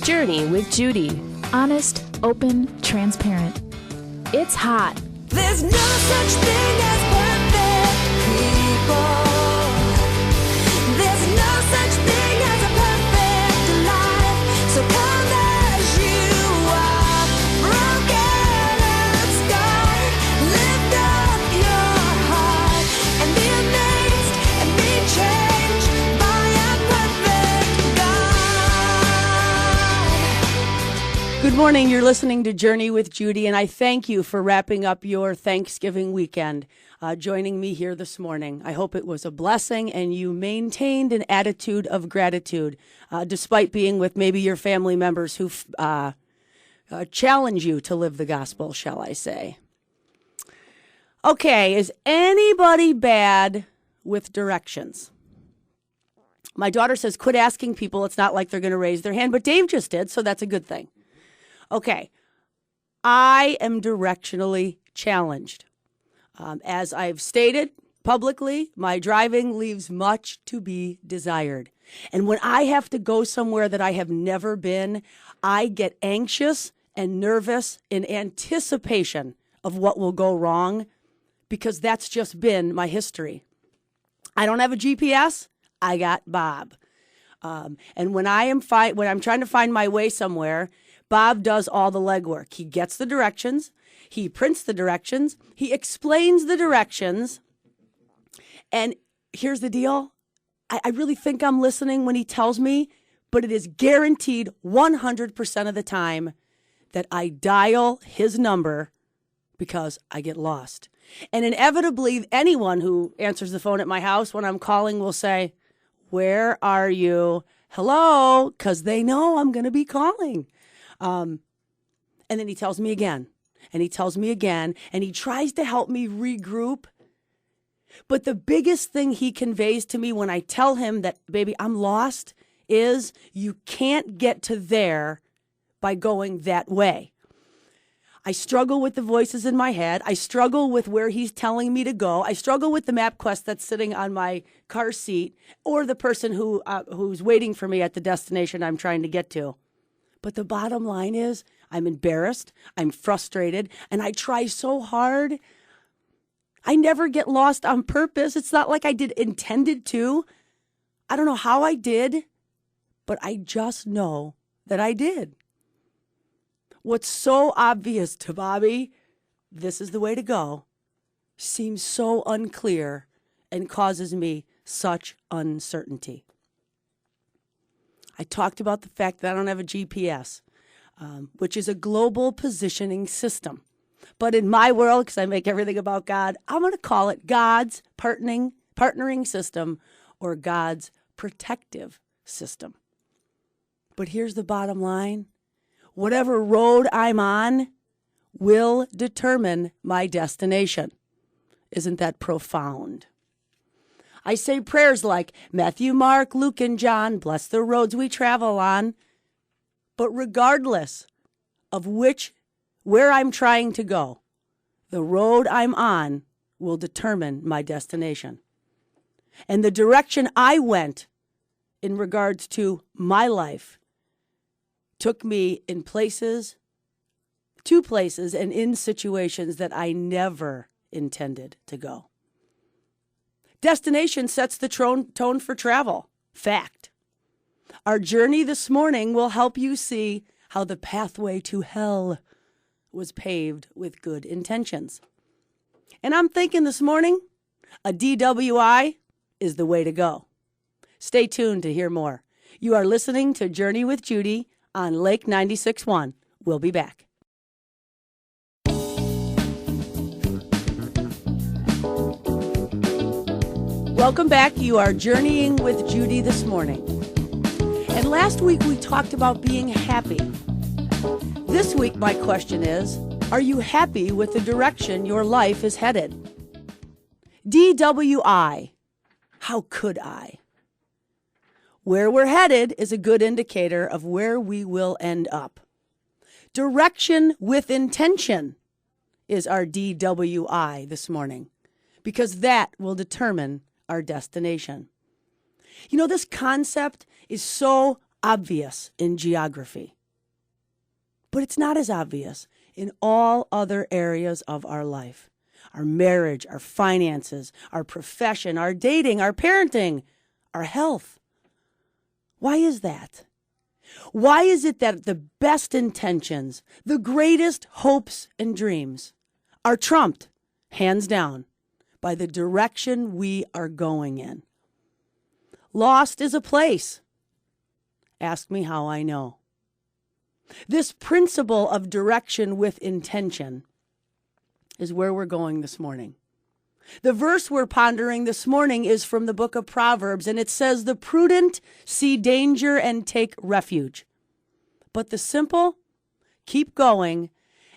Journey with Judy. Honest, open, transparent. It's hot. There's no such thing as perfect people. There's no such thing as a perfect life. So come as you are, broken and scarred. Lift up your heart and be amazed and be changed by a perfect God. Good morning. You're listening to Journey with Judy, and I thank you for wrapping up your Thanksgiving weekend, joining me here this morning. I hope it was a blessing and you maintained an attitude of gratitude, despite being with maybe your family members who challenge you to live the gospel, shall I say. Okay, is anybody bad with directions? My daughter says, quit asking people. It's not like they're going to raise their hand, but Dave just did, so that's a good thing. Okay, I am directionally challenged. As I've stated publicly, my driving leaves much to be desired. And when I have to go somewhere that I have never been, I get anxious and nervous in anticipation of what will go wrong, because that's just been my history. I don't have a GPS. I got Bob. And when I'm trying to find my way somewhere, Bob does all the legwork. He gets the directions. He prints the directions. He explains the directions. And here's the deal. I really think I'm listening when he tells me, but it is guaranteed 100% of the time that I dial his number because I get lost. And inevitably, anyone who answers the phone at my house when I'm calling will say, "Where are you? Hello?" Because they know I'm going to be calling. And then he tells me again, and he tells me again, and he tries to help me regroup. But the biggest thing he conveys to me when I tell him that, baby, I'm lost, is you can't get to there by going that way. I struggle with the voices in my head. I struggle with where he's telling me to go. I struggle with the MapQuest that's sitting on my car seat, or the person who's waiting for me at the destination I'm trying to get to. But the bottom line is, I'm embarrassed, I'm frustrated, and I try so hard. I never get lost on purpose. It's not like I intended to. I don't know how I did, but I just know that I did. What's so obvious to Bobby, this is the way to go, seems so unclear and causes me such uncertainty. I talked about the fact that I don't have a GPS, which is a global positioning system. But in my world, because I make everything about God, I'm going to call it God's partnering system, or God's protective system. But here's the bottom line. Whatever road I'm on will determine my destination. Isn't that profound? I say prayers like Matthew, Mark, Luke, and John, bless the roads we travel on. But regardless of where I'm trying to go, the road I'm on will determine my destination. And the direction I went in regards to my life took me to places and in situations that I never intended to go. Destination sets the tone for travel. Fact. Our journey this morning will help you see how the pathway to hell was paved with good intentions. And I'm thinking this morning, a D.W.I is the way to go. Stay tuned to hear more. You are listening to Journey with Judy on Lake 96.1. We'll be back. Welcome back. You are journeying with Judy this morning. And last week we talked about being happy. This week my question is, are you happy with the direction your life is headed? D.W.I. How could I? Where we're headed is a good indicator of where we will end up. Direction with intention is our D.W.I. this morning, because that will determine our destination. You know, this concept is so obvious in geography. But it's not as obvious in all other areas of our life. Our marriage, our finances, our profession, our dating, our parenting, our health. Why is that? Why is it that the best intentions, the greatest hopes and dreams are trumped, hands down, by the direction we are going in? Lost is a place. Ask me how I know. This principle of direction with intention is where we're going this morning. The verse we're pondering this morning is from the book of Proverbs, and it says, "The prudent see danger and take refuge, but the simple keep going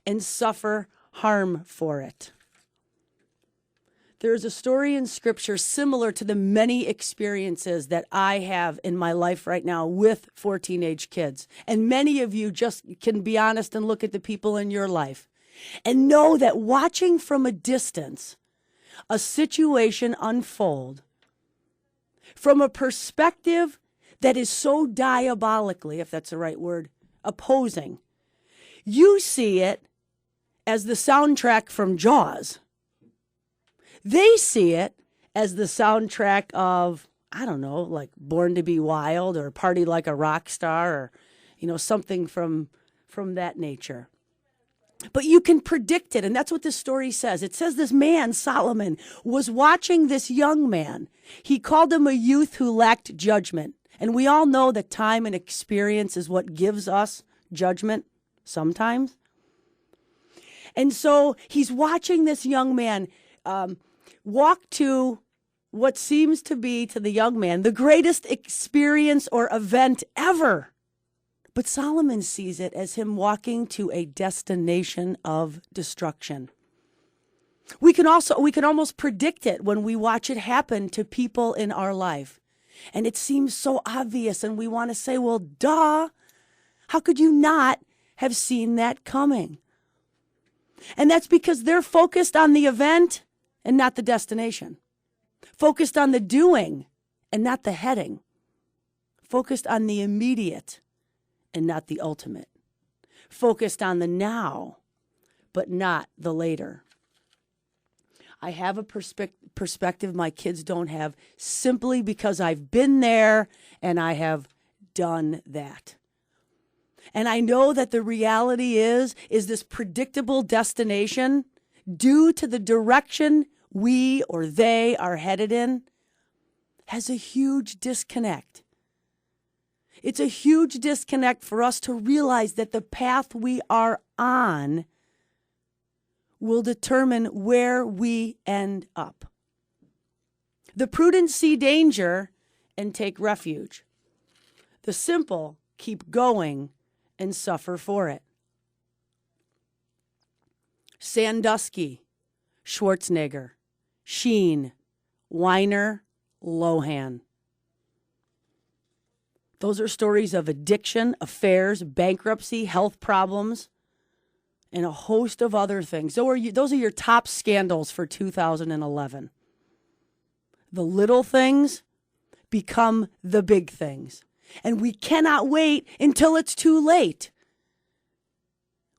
and suffer harm for it." There is a story in Scripture similar to the many experiences that I have in my life right now with 4 teenage kids. And many of you just can be honest and look at the people in your life and know that watching from a distance a situation unfold from a perspective that is so diabolically, if that's the right word, opposing, you see it as the soundtrack from Jaws. They see it as the soundtrack of, I don't know, like Born to be Wild or Party Like a Rock Star or, something from that nature. But you can predict it, and that's what this story says. It says this man, Solomon, was watching this young man. He called him a youth who lacked judgment. And we all know that time and experience is what gives us judgment sometimes. And so he's watching this young man walk to what seems to be, to the young man, the greatest experience or event ever. But Solomon sees it as him walking to a destination of destruction. We can almost predict it when we watch it happen to people in our life. And it seems so obvious, and we want to say, well, duh, how could you not have seen that coming? And that's because they're focused on the event and not the destination. Focused on the doing and not the heading. Focused on the immediate and not the ultimate. Focused on the now, but not the later. I have a perspective my kids don't have simply because I've been there and I have done that. And I know that the reality is this predictable destination due to the direction we or they are headed in has a huge disconnect. It's a huge disconnect for us to realize that the path we are on will determine where we end up. The prudent see danger and take refuge. The simple keep going and suffer for it. Sandusky, Schwarzenegger, Sheen, Weiner, Lohan. Those are stories of addiction, affairs, bankruptcy, health problems, and a host of other things. Those are your top scandals for 2011. The little things become the big things. And we cannot wait until it's too late.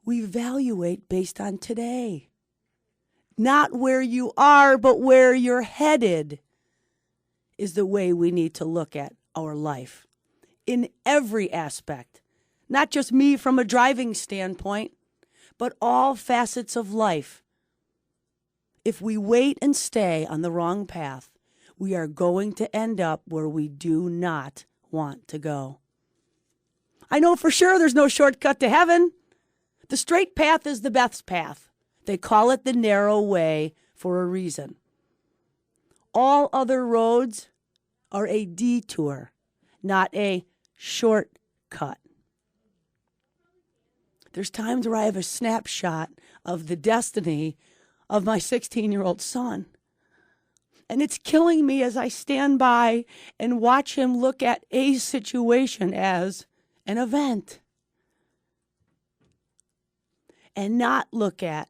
We evaluate based on today. Not where you are, but where you're headed is the way we need to look at our life. In every aspect. Not just me from a driving standpoint, but all facets of life. If we wait and stay on the wrong path, we are going to end up where we do not want to go. I know for sure there's no shortcut to heaven. The straight path is the best path. They call it the narrow way for a reason. All other roads are a detour, not a shortcut. There's times where I have a snapshot of the destiny of my 16-year-old son. And it's killing me as I stand by and watch him look at a situation as an event. And not look at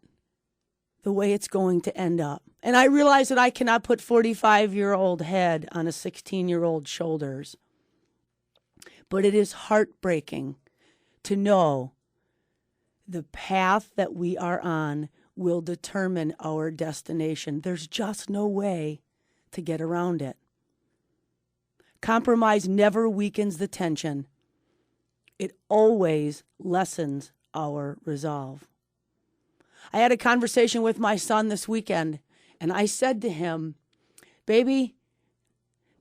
the way it's going to end up. And I realize that I cannot put 45-year-old head on a 16-year-old shoulders. But it is heartbreaking to know The path that we are on will determine our destination. There's just no way to get around it. Compromise never weakens the tension. It always lessens our resolve. I had a conversation with my son this weekend, and I said to him, baby,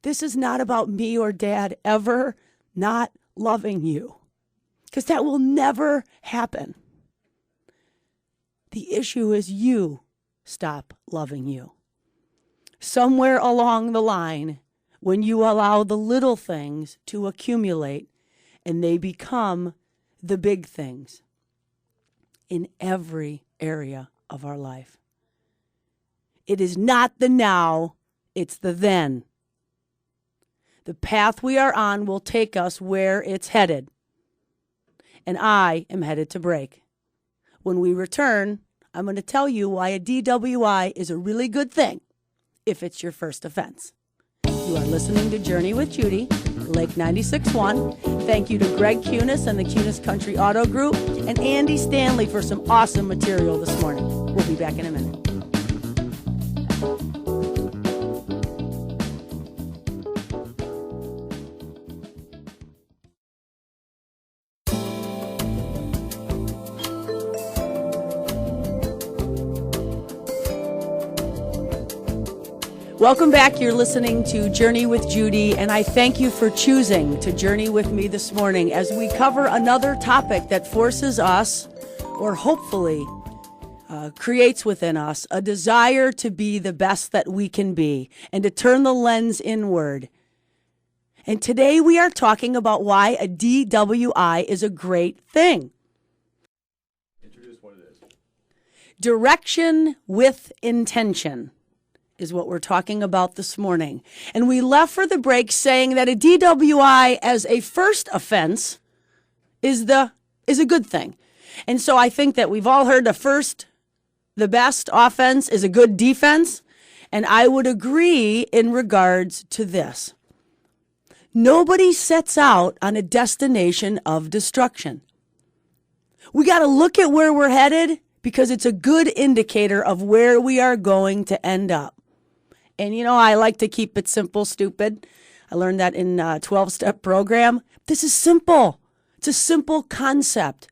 this is not about me or dad ever not loving you, because that will never happen. The issue is you stop loving you. Somewhere along the line, when you allow the little things to accumulate and they become the big things in every area of our life. It is not the now, it's the then. The path we are on will take us where it's headed. And I am headed to break. When we return, I'm going to tell you why a D.W.I is a really good thing if it's your first offense. You are listening to Journey with Judy, Lake 96.1. Thank you to Greg Cunis and the Cunis Country Auto Group and Andy Stanley for some awesome material this morning. We'll be back in a minute. Welcome back. You're listening to Journey with Judy, and I thank you for choosing to journey with me this morning as we cover another topic that forces us, or hopefully creates within us, a desire to be the best that we can be and to turn the lens inward. And today we are talking about why a D.W.I is a great thing. Introduce what it is. Direction with intention is what we're talking about this morning. And we left for the break saying that a D.W.I as a first offense is a good thing. And so I think that we've all heard the best offense is a good defense. And I would agree in regards to this. Nobody sets out on a destination of destruction. We got to look at where we're headed because it's a good indicator of where we are going to end up. And, you know, I like to keep it simple, stupid. I learned that in a 12-step program. This is simple. It's a simple concept.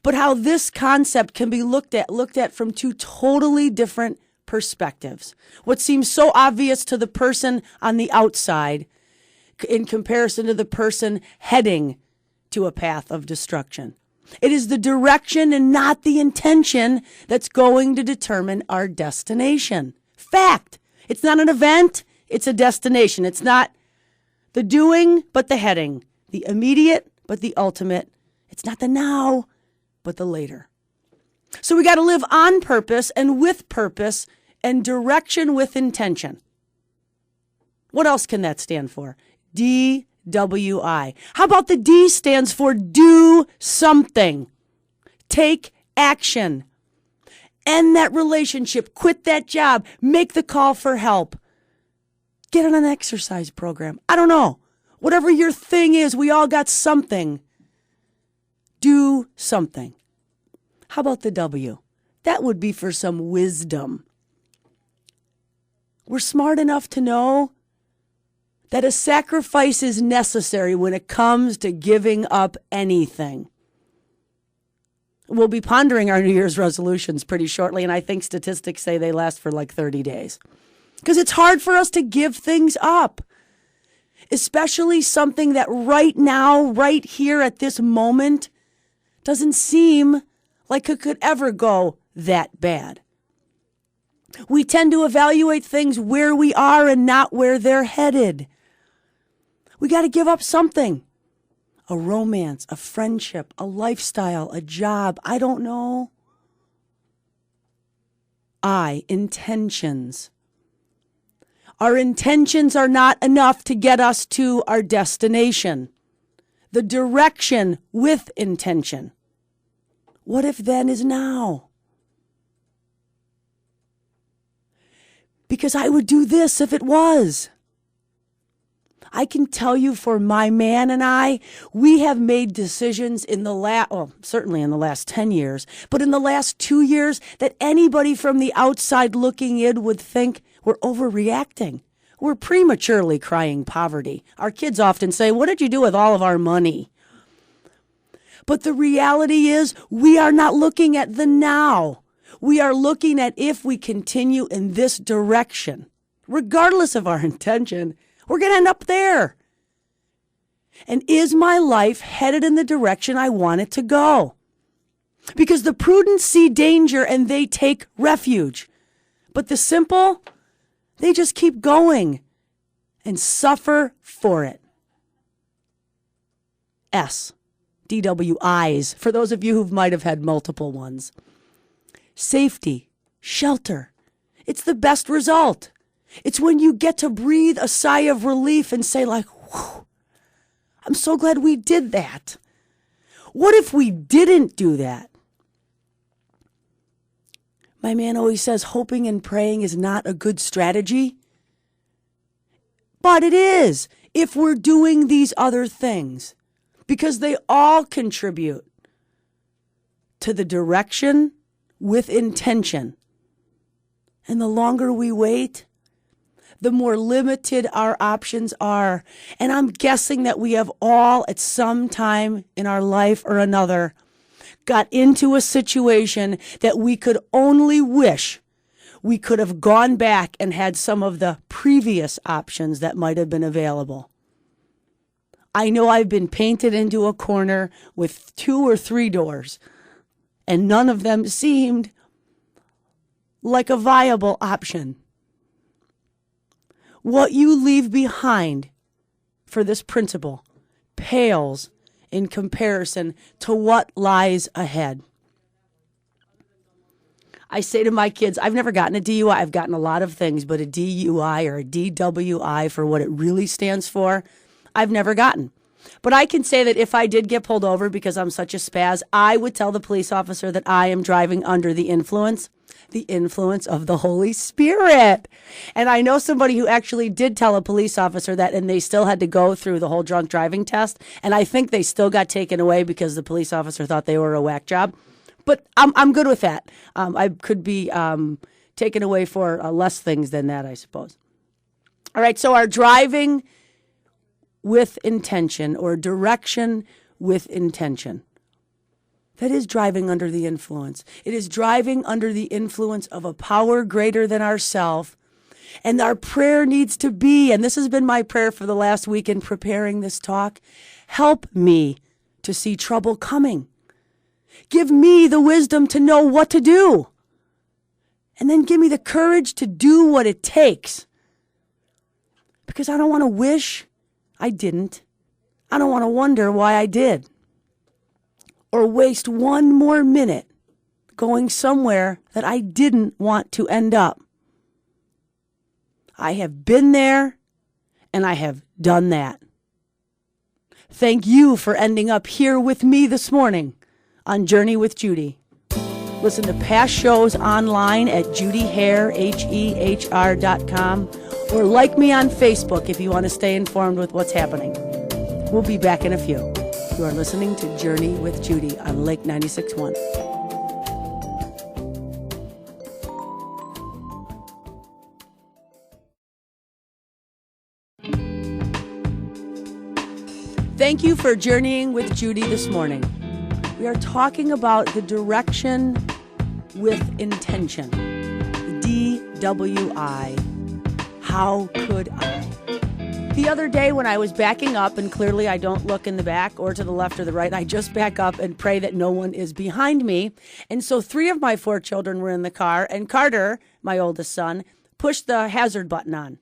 But how this concept can be looked at from two totally different perspectives. What seems so obvious to the person on the outside in comparison to the person heading to a path of destruction. It is the direction and not the intention that's going to determine our destination. Fact. It's not an event, it's a destination. It's not the doing, but the heading. The immediate, but the ultimate. It's not the now, but the later. So we got to live on purpose and with purpose and direction with intention. What else can that stand for? D.W.I. How about the D stands for do something. Take action. End that relationship, quit that job, make the call for help. Get on an exercise program. I don't know. Whatever your thing is, we all got something. Do something. How about the W? That would be for some wisdom. We're smart enough to know that a sacrifice is necessary when it comes to giving up anything. We'll be pondering our New Year's resolutions pretty shortly, and I think statistics say they last for like 30 days. Because it's hard for us to give things up, especially something that right now, right here at this moment, doesn't seem like it could ever go that bad. We tend to evaluate things where we are and not where they're headed. We got to give up something. A romance, a friendship, a lifestyle, a job, I don't know. Intentions. Our intentions are not enough to get us to our destination. The direction with intention. What if then is now? Because I would do this if it was. I can tell you for my man and I, we have made decisions in certainly in the last 10 years, but in the last 2 years that anybody from the outside looking in would think we're overreacting. We're prematurely crying poverty. Our kids often say, "What did you do with all of our money?" But the reality is we are not looking at the now. We are looking at if we continue in this direction, regardless of our intention, we're going to end up there. And is my life headed in the direction I want it to go? Because the prudent see danger and they take refuge. But the simple, they just keep going and suffer for it. D.W.I's, for those of you who might have had multiple ones. Safety, shelter. It's the best result. It's when you get to breathe a sigh of relief and say like, whew, I'm so glad we did that. What if we didn't do that? My man always says hoping and praying is not a good strategy. But it is if we're doing these other things, because they all contribute to the direction with intention. And the longer we wait, the more limited our options are. And I'm guessing that we have all at some time in our life or another got into a situation that we could only wish we could have gone back and had some of the previous options that might have been available. I know I've been painted into a corner with 2 or 3 doors, and none of them seemed like a viable option. What you leave behind for this principle pales in comparison to what lies ahead. I say to my kids, I've never gotten a DUI. I've gotten a lot of things, but a DUI or a D.W.I for what it really stands for, I've never gotten. But I can say that if I did get pulled over because I'm such a spaz, I would tell the police officer that I am driving under the influence of the Holy Spirit. And I know somebody who actually did tell a police officer that, and they still had to go through the whole drunk driving test. And I think they still got taken away because the police officer thought they were a whack job. But I'm good with that. I could be taken away for less things than that, I suppose. All right, so our driving with intention or direction with intention. That is driving under the influence. It is driving under the influence of a power greater than ourselves. And our prayer needs to be, and this has been my prayer for the last week in preparing this talk, help me to see trouble coming. Give me the wisdom to know what to do. And then give me the courage to do what it takes. Because I don't want to wish I didn't. I don't want to wonder why I did. Or waste one more minute going somewhere that I didn't want to end up. I have been there and I have done that. Thank you for ending up here with me this morning on Journey with Judy. Listen to past shows online at judyhehr, Hehr.com, or like me on Facebook if you want to stay informed with what's happening. We'll be back in a few. You are listening to Journey with Judy on Lake 96.1. Thank you for journeying with Judy this morning. We are talking about the direction with intention. D.W.I. How could I? The other day when I was backing up, and clearly I don't look in the back or to the left or the right, I just back up and pray that no one is behind me. And so 3 of my 4 children were in the car, and Carter, my oldest son, pushed the hazard button on.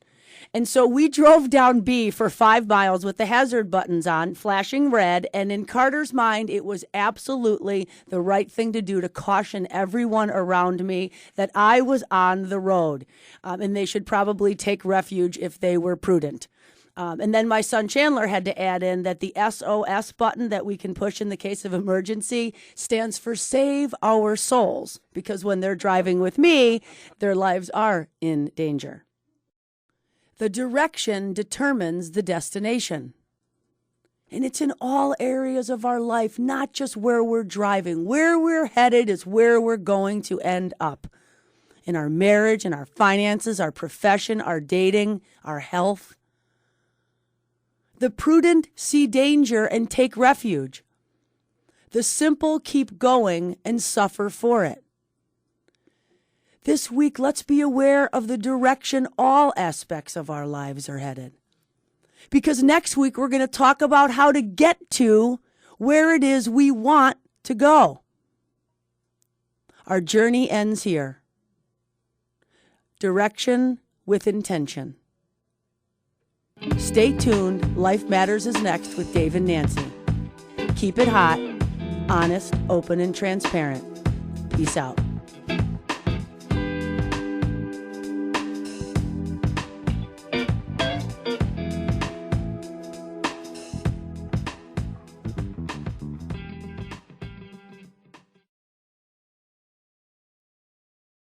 And so we drove down B for 5 miles with the hazard buttons on, flashing red. And in Carter's mind, it was absolutely the right thing to do to caution everyone around me that I was on the road. And they should probably take refuge if they were prudent. And then my son Chandler had to add in that the SOS button that we can push in the case of emergency stands for Save Our Souls. Because when they're driving with me, their lives are in danger. The direction determines the destination. And it's in all areas of our life, not just where we're driving. Where we're headed is where we're going to end up. In our marriage, in our finances, our profession, our dating, our health. The prudent see danger and take refuge. The simple keep going and suffer for it. This week, let's be aware of the direction all aspects of our lives are headed. Because next week, we're going to talk about how to get to where it is we want to go. Our journey ends here. Direction with intention. Stay tuned. Life Matters is next with Dave and Nancy. Keep it hot, honest, open, and transparent. Peace out.